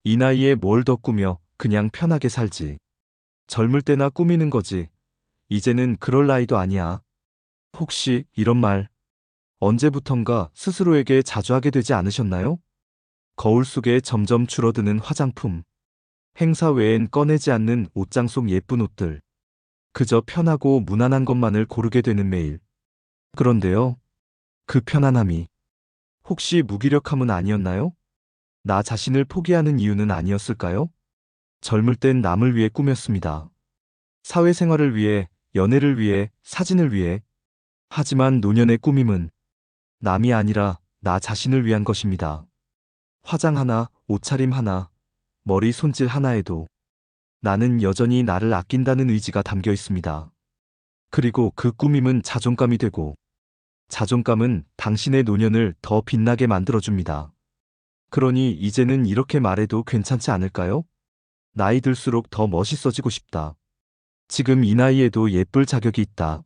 이 나이에 뭘 더 꾸며 그냥 편하게 살지. 젊을 때나 꾸미는 거지. 이제는 그럴 나이도 아니야. 혹시 이런 말 언제부턴가 스스로에게 자주 하게 되지 않으셨나요? 거울 속에 점점 줄어드는 화장품, 행사 외엔 꺼내지 않는 옷장 속 예쁜 옷들, 그저 편하고 무난한 것만을 고르게 되는 매일. 그런데요, 그 편안함이 혹시 무기력함은 아니었나요? 나 자신을 포기하는 이유는 아니었을까요? 젊을 땐 남을 위해 꾸몄습니다. 사회생활을 위해, 연애를 위해, 사진을 위해. 하지만 노년의 꾸밈은 남이 아니라 나 자신을 위한 것입니다. 화장 하나, 옷차림 하나, 머리 손질 하나에도 나는 여전히 나를 아낀다는 의지가 담겨 있습니다. 그리고 그 꾸밈은 자존감이 되고, 자존감은 당신의 노년을 더 빛나게 만들어줍니다. 그러니 이제는 이렇게 말해도 괜찮지 않을까요? 나이 들수록 더 멋있어지고 싶다. 지금 이 나이에도 예쁠 자격이 있다.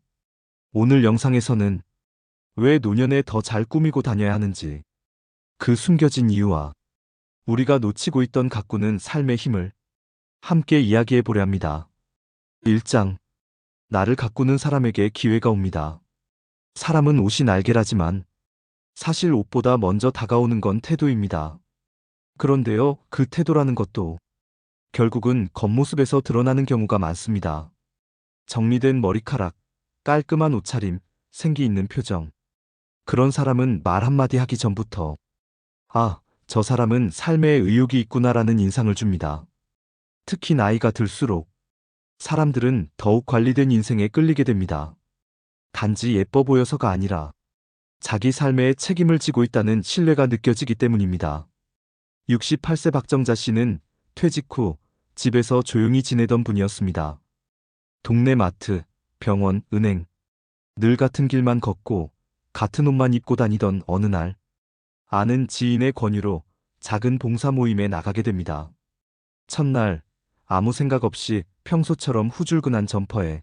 오늘 영상에서는 왜 노년에 더 잘 꾸미고 다녀야 하는지, 그 숨겨진 이유와 우리가 놓치고 있던 가꾸는 삶의 힘을 함께 이야기해 보려 합니다. 1장. 나를 가꾸는 사람에게 기회가 옵니다. 사람은 옷이 날개라지만 사실 옷보다 먼저 다가오는 건 태도입니다. 그런데요, 그 태도라는 것도 결국은 겉모습에서 드러나는 경우가 많습니다. 정리된 머리카락, 깔끔한 옷차림, 생기 있는 표정. 그런 사람은 말 한마디 하기 전부터 아, 저 사람은 삶에 의욕이 있구나라는 인상을 줍니다. 특히 나이가 들수록 사람들은 더욱 관리된 인생에 끌리게 됩니다. 단지 예뻐 보여서가 아니라 자기 삶에 책임을 지고 있다는 신뢰가 느껴지기 때문입니다. 68세 박정자 씨는 퇴직 후 집에서 조용히 지내던 분이었습니다. 동네 마트, 병원, 은행, 늘 같은 길만 걷고 같은 옷만 입고 다니던 어느 날, 아는 지인의 권유로 작은 봉사 모임에 나가게 됩니다. 첫날, 아무 생각 없이 평소처럼 후줄근한 점퍼에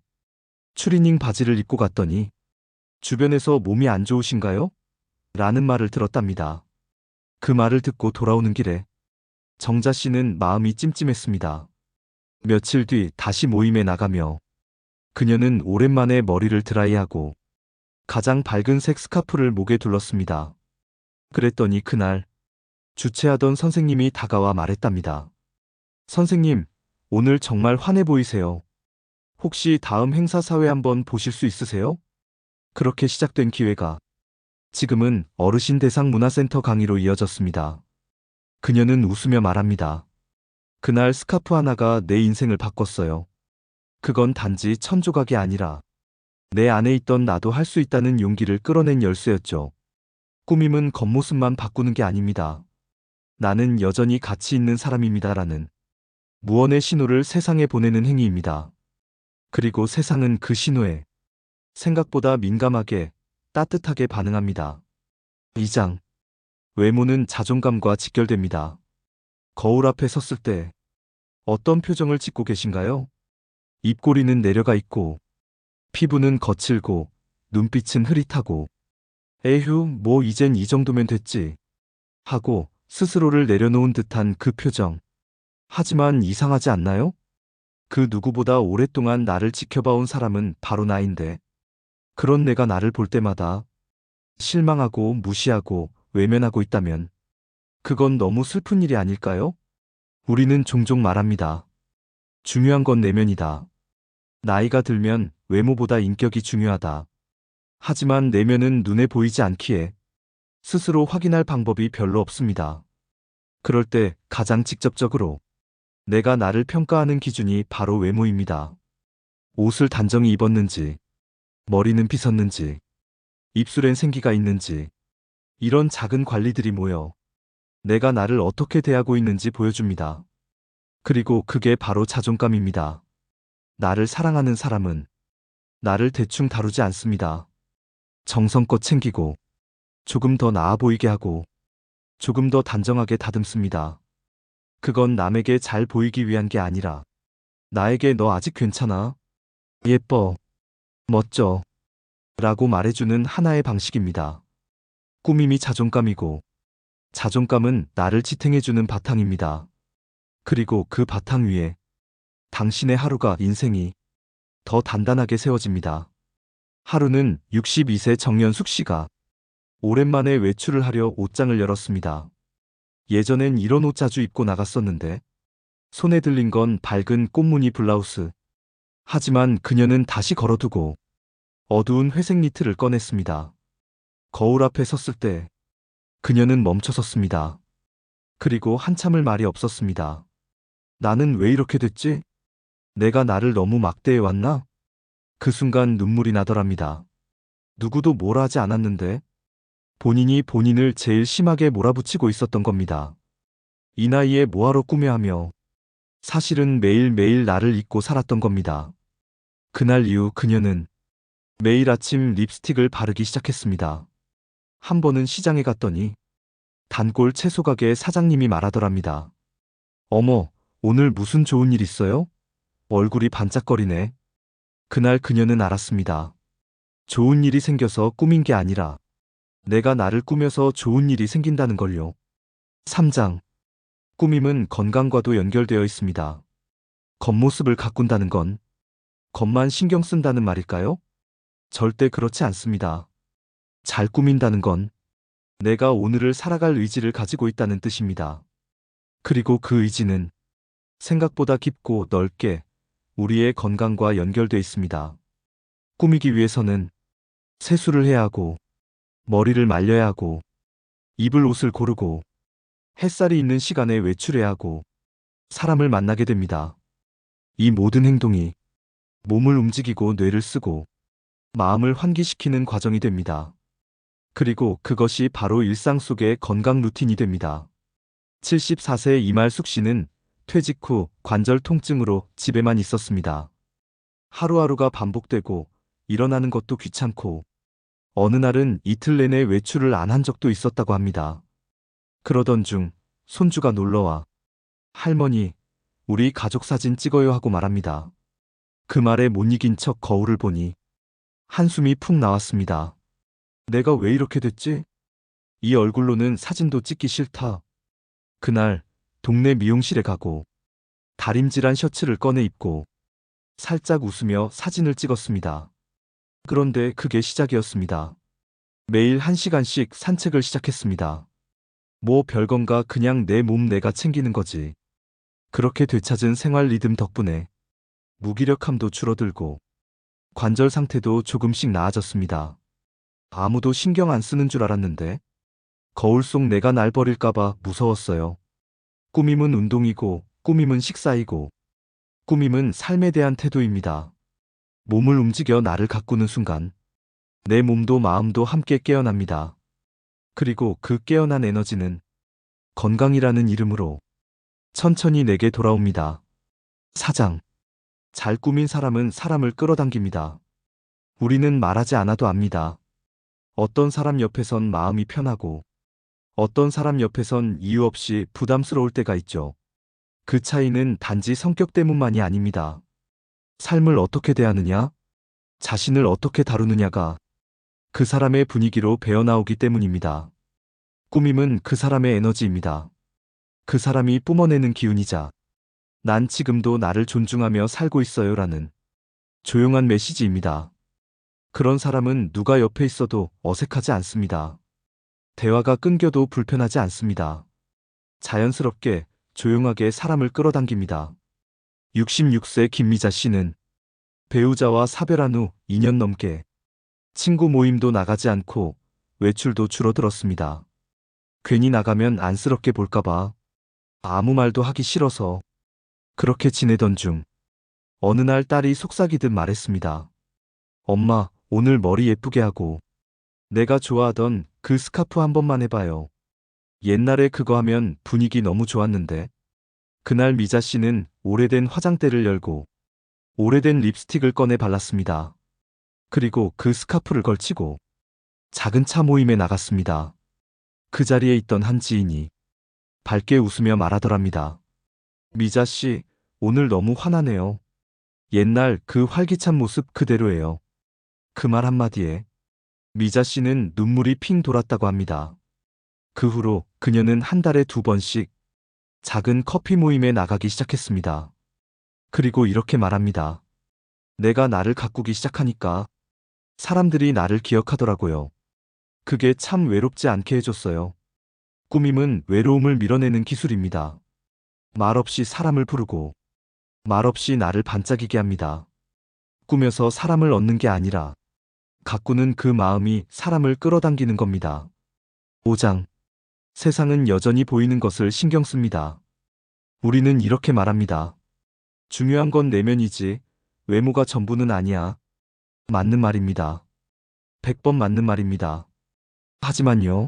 추리닝 바지를 입고 갔더니 주변에서 몸이 안 좋으신가요? 라는 말을 들었답니다. 그 말을 듣고 돌아오는 길에 정자 씨는 마음이 찜찜했습니다. 며칠 뒤 다시 모임에 나가며 그녀는 오랜만에 머리를 드라이하고 가장 밝은 색 스카프를 목에 둘렀습니다. 그랬더니 그날 주최하던 선생님이 다가와 말했답니다. 선생님, 오늘 정말 환해 보이세요. 혹시 다음 행사 사회 한번 보실 수 있으세요? 그렇게 시작된 기회가 지금은 어르신 대상 문화센터 강의로 이어졌습니다. 그녀는 웃으며 말합니다. 그날 스카프 하나가 내 인생을 바꿨어요. 그건 단지 천조각이 아니라 내 안에 있던 나도 할 수 있다는 용기를 끌어낸 열쇠였죠. 꾸밈은 겉모습만 바꾸는 게 아닙니다. 나는 여전히 가치 있는 사람입니다라는 무언의 신호를 세상에 보내는 행위입니다. 그리고 세상은 그 신호에 생각보다 민감하게, 따뜻하게 반응합니다. 2장. 외모는 자존감과 직결됩니다. 거울 앞에 섰을 때 어떤 표정을 짓고 계신가요? 입꼬리는 내려가 있고, 피부는 거칠고, 눈빛은 흐릿하고, 에휴, 뭐 이젠 이 정도면 됐지. 하고 스스로를 내려놓은 듯한 그 표정. 하지만 이상하지 않나요? 그 누구보다 오랫동안 나를 지켜봐온 사람은 바로 나인데, 그런 내가 나를 볼 때마다 실망하고 무시하고 외면하고 있다면 그건 너무 슬픈 일이 아닐까요? 우리는 종종 말합니다. 중요한 건 내면이다. 나이가 들면 외모보다 인격이 중요하다. 하지만 내면은 눈에 보이지 않기에 스스로 확인할 방법이 별로 없습니다. 그럴 때 가장 직접적으로 내가 나를 평가하는 기준이 바로 외모입니다. 옷을 단정히 입었는지, 머리는 빗었는지, 입술엔 생기가 있는지, 이런 작은 관리들이 모여 내가 나를 어떻게 대하고 있는지 보여줍니다. 그리고 그게 바로 자존감입니다. 나를 사랑하는 사람은 나를 대충 다루지 않습니다. 정성껏 챙기고, 조금 더 나아 보이게 하고, 조금 더 단정하게 다듬습니다. 그건 남에게 잘 보이기 위한 게 아니라 나에게 너 아직 괜찮아, 예뻐, 멋져 라고 말해주는 하나의 방식입니다. 꾸밈이 자존감이고, 자존감은 나를 지탱해주는 바탕입니다. 그리고 그 바탕 위에 당신의 하루가 인생이 더 단단하게 세워집니다. 하루는 62세 정연숙 씨가 오랜만에 외출을 하려 옷장을 열었습니다. 예전엔 이런 옷 자주 입고 나갔었는데 손에 들린 건 밝은 꽃무늬 블라우스. 하지만 그녀는 다시 걸어두고 어두운 회색 니트를 꺼냈습니다. 거울 앞에 섰을 때 그녀는 멈춰섰습니다. 그리고 한참을 말이 없었습니다. 나는 왜 이렇게 됐지? 내가 나를 너무 막대해 왔나? 그 순간 눈물이 나더랍니다. 누구도 뭐라 하지 않았는데 본인이 본인을 제일 심하게 몰아붙이고 있었던 겁니다. 이 나이에 뭐하러 꾸며하며 사실은 매일매일 나를 잊고 살았던 겁니다. 그날 이후 그녀는 매일 아침 립스틱을 바르기 시작했습니다. 한 번은 시장에 갔더니 단골 채소 가게 사장님이 말하더랍니다. 어머, 오늘 무슨 좋은 일 있어요? 얼굴이 반짝거리네. 그날 그녀는 알았습니다. 좋은 일이 생겨서 꾸민 게 아니라 내가 나를 꾸며서 좋은 일이 생긴다는 걸요. 3장. 꾸밈은 건강과도 연결되어 있습니다. 겉모습을 가꾼다는 건 겉만 신경 쓴다는 말일까요? 절대 그렇지 않습니다. 잘 꾸민다는 건 내가 오늘을 살아갈 의지를 가지고 있다는 뜻입니다. 그리고 그 의지는 생각보다 깊고 넓게 우리의 건강과 연결되어 있습니다. 꾸미기 위해서는 세수를 해야 하고, 머리를 말려야 하고, 입을 옷을 고르고, 햇살이 있는 시간에 외출해야 하고, 사람을 만나게 됩니다. 이 모든 행동이 몸을 움직이고 뇌를 쓰고, 마음을 환기시키는 과정이 됩니다. 그리고 그것이 바로 일상 속의 건강 루틴이 됩니다. 74세 이말숙 씨는 퇴직 후 관절 통증으로 집에만 있었습니다. 하루하루가 반복되고 일어나는 것도 귀찮고 어느 날은 이틀 내내 외출을 안 한 적도 있었다고 합니다. 그러던 중 손주가 놀러와 할머니, 우리 가족 사진 찍어요 하고 말합니다. 그 말에 못 이긴 척 거울을 보니 한숨이 푹 나왔습니다. 내가 왜 이렇게 됐지? 이 얼굴로는 사진도 찍기 싫다. 그날 동네 미용실에 가고 다림질한 셔츠를 꺼내 입고 살짝 웃으며 사진을 찍었습니다. 그런데 그게 시작이었습니다. 매일 1시간씩 산책을 시작했습니다. 뭐 별건가 그냥 내 몸 내가 챙기는 거지. 그렇게 되찾은 생활 리듬 덕분에 무기력함도 줄어들고 관절 상태도 조금씩 나아졌습니다. 아무도 신경 안 쓰는 줄 알았는데 거울 속 내가 날 버릴까봐 무서웠어요. 꾸밈은 운동이고 꾸밈은 식사이고 꾸밈은 삶에 대한 태도입니다. 몸을 움직여 나를 가꾸는 순간 내 몸도 마음도 함께 깨어납니다. 그리고 그 깨어난 에너지는 건강이라는 이름으로 천천히 내게 돌아옵니다. 4장. 잘 꾸민 사람은 사람을 끌어당깁니다. 우리는 말하지 않아도 압니다. 어떤 사람 옆에선 마음이 편하고 어떤 사람 옆에선 이유 없이 부담스러울 때가 있죠. 그 차이는 단지 성격 때문만이 아닙니다. 삶을 어떻게 대하느냐, 자신을 어떻게 다루느냐가 그 사람의 분위기로 배어나오기 때문입니다. 꾸밈은 그 사람의 에너지입니다. 그 사람이 뿜어내는 기운이자 난 지금도 나를 존중하며 살고 있어요라는 조용한 메시지입니다. 그런 사람은 누가 옆에 있어도 어색하지 않습니다. 대화가 끊겨도 불편하지 않습니다. 자연스럽게 조용하게 사람을 끌어당깁니다. 66세 김미자 씨는 배우자와 사별한 후 2년 넘게 친구 모임도 나가지 않고 외출도 줄어들었습니다. 괜히 나가면 안쓰럽게 볼까봐 아무 말도 하기 싫어서 그렇게 지내던 중 어느 날 딸이 속삭이듯 말했습니다. 엄마, 오늘 머리 예쁘게 하고 내가 좋아하던 그 스카프 한 번만 해봐요. 옛날에 그거 하면 분위기 너무 좋았는데. 그날 미자 씨는 오래된 화장대를 열고 오래된 립스틱을 꺼내 발랐습니다. 그리고 그 스카프를 걸치고 작은 차 모임에 나갔습니다. 그 자리에 있던 한 지인이 밝게 웃으며 말하더랍니다. 미자 씨, 오늘 너무 화나네요. 옛날 그 활기찬 모습 그대로예요. 그 말 한마디에 미자 씨는 눈물이 핑 돌았다고 합니다. 그 후로 그녀는 한 달에 2번씩 작은 커피 모임에 나가기 시작했습니다. 그리고 이렇게 말합니다. 내가 나를 가꾸기 시작하니까 사람들이 나를 기억하더라고요. 그게 참 외롭지 않게 해줬어요. 꾸밈은 외로움을 밀어내는 기술입니다. 말없이 사람을 부르고 말없이 나를 반짝이게 합니다. 꾸며서 사람을 얻는 게 아니라 가꾸는 그 마음이 사람을 끌어당기는 겁니다. 5장. 세상은 여전히 보이는 것을 신경 씁니다. 우리는 이렇게 말합니다. 중요한 건 내면이지 외모가 전부는 아니야. 맞는 말입니다. 100번 맞는 말입니다. 하지만요.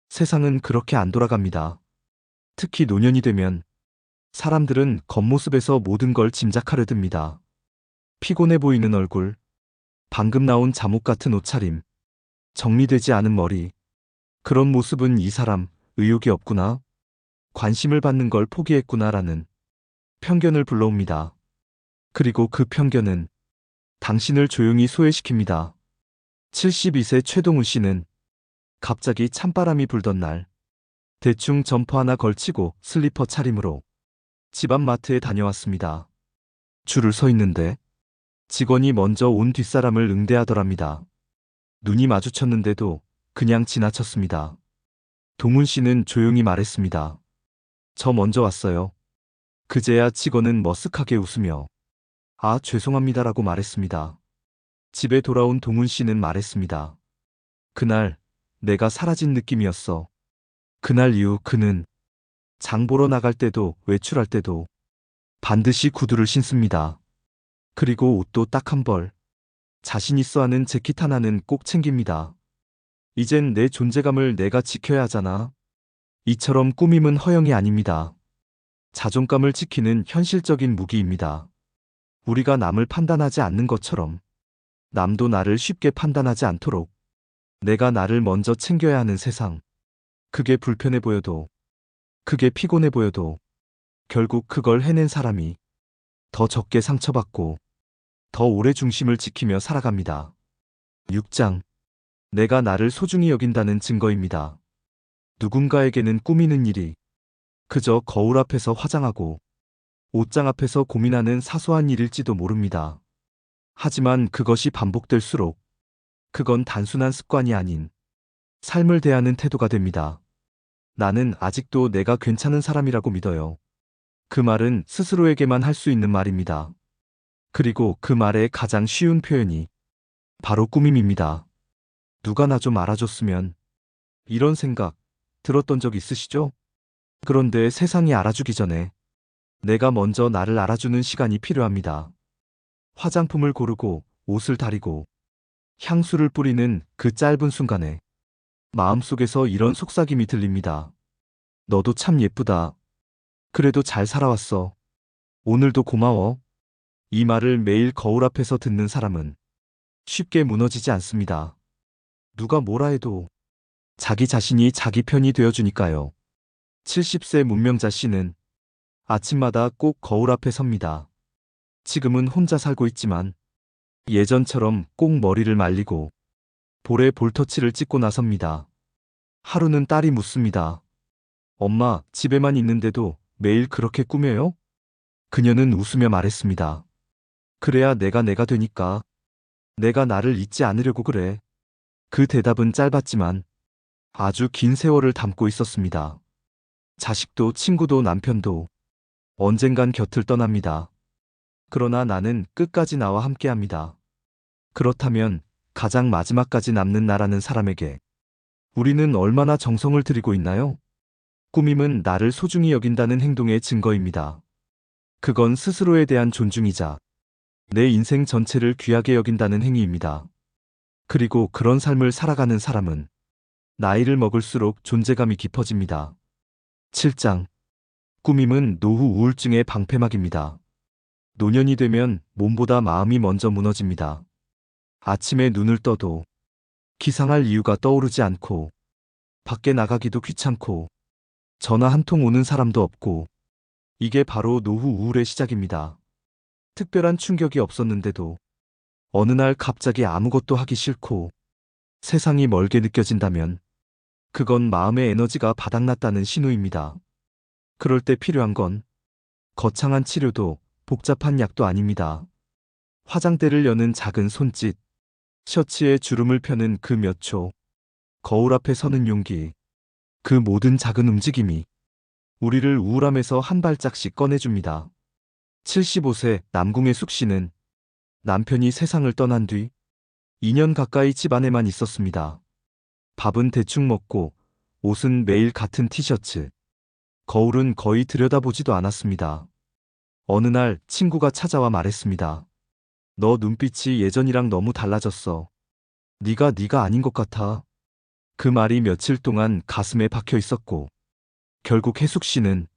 세상은 그렇게 안 돌아갑니다. 특히 노년이 되면 사람들은 겉모습에서 모든 걸 짐작하려 듭니다. 피곤해 보이는 얼굴, 방금 나온 잠옷 같은 옷차림, 정리되지 않은 머리. 그런 모습은 이 사람 의욕이 없구나. 관심을 받는 걸 포기했구나라는 편견을 불러옵니다. 그리고 그 편견은 당신을 조용히 소외시킵니다. 72세 최동훈 씨는 갑자기 찬바람이 불던 날, 대충 점퍼 하나 걸치고 슬리퍼 차림으로 집 앞 마트에 다녀왔습니다. 줄을 서 있는데 직원이 먼저 온 뒷사람을 응대하더랍니다. 눈이 마주쳤는데도 그냥 지나쳤습니다. 동훈 씨는 조용히 말했습니다. 저 먼저 왔어요. 그제야 직원은 머쓱하게 웃으며 아, 죄송합니다라고 말했습니다. 집에 돌아온 동훈 씨는 말했습니다. 그날 내가 사라진 느낌이었어. 그날 이후 그는 장 보러 나갈 때도 외출할 때도 반드시 구두를 신습니다. 그리고 옷도 딱 한 벌. 자신 있어 하는 재킷 하나는 꼭 챙깁니다. 이젠 내 존재감을 내가 지켜야 하잖아. 이처럼 꾸밈은 허영이 아닙니다. 자존감을 지키는 현실적인 무기입니다. 우리가 남을 판단하지 않는 것처럼 남도 나를 쉽게 판단하지 않도록 내가 나를 먼저 챙겨야 하는 세상. 그게 불편해 보여도, 그게 피곤해 보여도 결국 그걸 해낸 사람이 더 적게 상처받고 더 오래 중심을 지키며 살아갑니다. 6장. 내가 나를 소중히 여긴다는 증거입니다. 누군가에게는 꾸미는 일이 그저 거울 앞에서 화장하고 옷장 앞에서 고민하는 사소한 일일지도 모릅니다. 하지만 그것이 반복될수록 그건 단순한 습관이 아닌 삶을 대하는 태도가 됩니다. 나는 아직도 내가 괜찮은 사람이라고 믿어요. 그 말은 스스로에게만 할 수 있는 말입니다. 그리고 그 말의 가장 쉬운 표현이 바로 꾸밈입니다. 누가 나 좀 알아줬으면 이런 생각 들었던 적 있으시죠? 그런데 세상이 알아주기 전에 내가 먼저 나를 알아주는 시간이 필요합니다. 화장품을 고르고 옷을 다리고 향수를 뿌리는 그 짧은 순간에 마음속에서 이런 속삭임이 들립니다. 너도 참 예쁘다. 그래도 잘 살아왔어. 오늘도 고마워. 이 말을 매일 거울 앞에서 듣는 사람은 쉽게 무너지지 않습니다. 누가 뭐라 해도 자기 자신이 자기 편이 되어주니까요. 70세 문명자 씨는 아침마다 꼭 거울 앞에 섭니다. 지금은 혼자 살고 있지만 예전처럼 꼭 머리를 말리고 볼에 볼터치를 찍고 나섭니다. 하루는 딸이 묻습니다. 엄마, 집에만 있는데도 매일 그렇게 꾸며요? 그녀는 웃으며 말했습니다. 그래야 내가 되니까. 내가 나를 잊지 않으려고 그래. 그 대답은 짧았지만 아주 긴 세월을 담고 있었습니다. 자식도 친구도 남편도 언젠간 곁을 떠납니다. 그러나 나는 끝까지 나와 함께합니다. 그렇다면 가장 마지막까지 남는 나라는 사람에게 우리는 얼마나 정성을 들이고 있나요? 꾸밈은 나를 소중히 여긴다는 행동의 증거입니다. 그건 스스로에 대한 존중이자 내 인생 전체를 귀하게 여긴다는 행위입니다. 그리고 그런 삶을 살아가는 사람은 나이를 먹을수록 존재감이 깊어집니다. 7장. 꾸밈은 노후 우울증의 방패막입니다. 노년이 되면 몸보다 마음이 먼저 무너집니다. 아침에 눈을 떠도 기상할 이유가 떠오르지 않고 밖에 나가기도 귀찮고 전화 한 통 오는 사람도 없고 이게 바로 노후 우울의 시작입니다. 특별한 충격이 없었는데도 어느 날 갑자기 아무것도 하기 싫고 세상이 멀게 느껴진다면 그건 마음의 에너지가 바닥났다는 신호입니다. 그럴 때 필요한 건 거창한 치료도 복잡한 약도 아닙니다. 화장대를 여는 작은 손짓, 셔츠에 주름을 펴는 그 몇 초, 거울 앞에 서는 용기, 그 모든 작은 움직임이 우리를 우울함에서 한 발짝씩 꺼내줍니다. 75세 남궁의 숙 씨는 남편이 세상을 떠난 뒤 2년 가까이 집 안에만 있었습니다. 밥은 대충 먹고 옷은 매일 같은 티셔츠, 거울은 거의 들여다보지도 않았습니다. 어느 날 친구가 찾아와 말했습니다. 너 눈빛이 예전이랑 너무 달라졌어. 네가 아닌 것 같아. 그 말이 며칠 동안 가슴에 박혀 있었고 결국 혜숙 씨는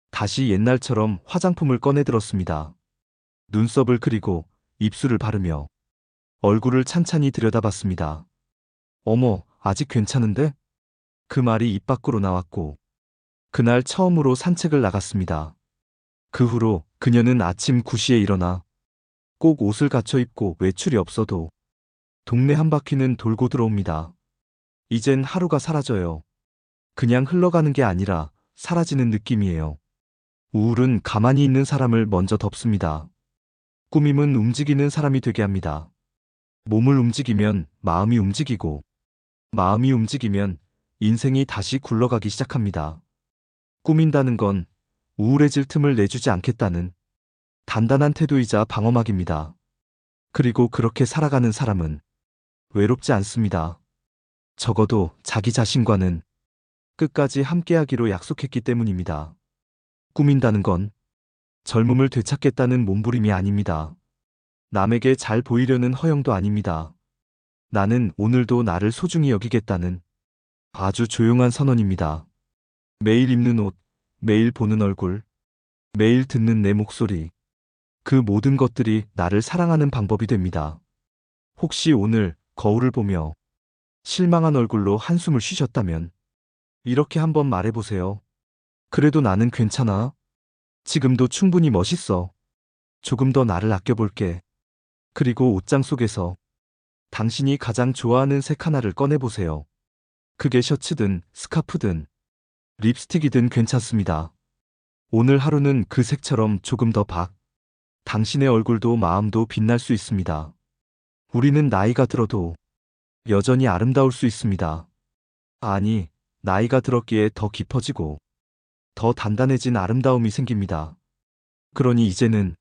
다시 옛날처럼 화장품을 꺼내 들었습니다. 눈썹을 그리고 입술을 바르며 얼굴을 찬찬히 들여다봤습니다. 어머, 아직 괜찮은데? 그 말이 입 밖으로 나왔고 그날 처음으로 산책을 나갔습니다. 그 후로 그녀는 아침 9시에 일어나 꼭 옷을 갖춰 입고 외출이 없어도 동네 한 바퀴는 돌고 들어옵니다. 이젠 하루가 사라져요. 그냥 흘러가는 게 아니라 사라지는 느낌이에요. 우울은 가만히 있는 사람을 먼저 덮습니다. 꾸밈은 움직이는 사람이 되게 합니다. 몸을 움직이면 마음이 움직이고, 마음이 움직이면 인생이 다시 굴러가기 시작합니다. 꾸민다는 건 우울해질 틈을 내주지 않겠다는 단단한 태도이자 방어막입니다. 그리고 그렇게 살아가는 사람은 외롭지 않습니다. 적어도 자기 자신과는 끝까지 함께하기로 약속했기 때문입니다. 꾸민다는 건 젊음을 되찾겠다는 몸부림이 아닙니다. 남에게 잘 보이려는 허영도 아닙니다. 나는 오늘도 나를 소중히 여기겠다는 아주 조용한 선언입니다. 매일 입는 옷, 매일 보는 얼굴, 매일 듣는 내 목소리, 그 모든 것들이 나를 사랑하는 방법이 됩니다. 혹시 오늘 거울을 보며 실망한 얼굴로 한숨을 쉬셨다면 이렇게 한번 말해보세요. 그래도 나는 괜찮아. 지금도 충분히 멋있어. 조금 더 나를 아껴볼게. 그리고 옷장 속에서 당신이 가장 좋아하는 색 하나를 꺼내보세요. 그게 셔츠든 스카프든 립스틱이든 괜찮습니다. 오늘 하루는 그 색처럼 조금 더 당신의 얼굴도 마음도 빛날 수 있습니다. 우리는 나이가 들어도 여전히 아름다울 수 있습니다. 아니, 나이가 들었기에 더 깊어지고 더 단단해진 아름다움이 생깁니다. 그러니 이제는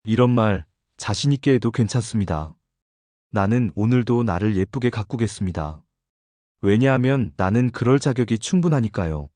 이런 말 자신 있게 해도 괜찮습니다. 나는 오늘도 나를 예쁘게 가꾸겠습니다. 왜냐하면 나는 그럴 자격이 충분하니까요.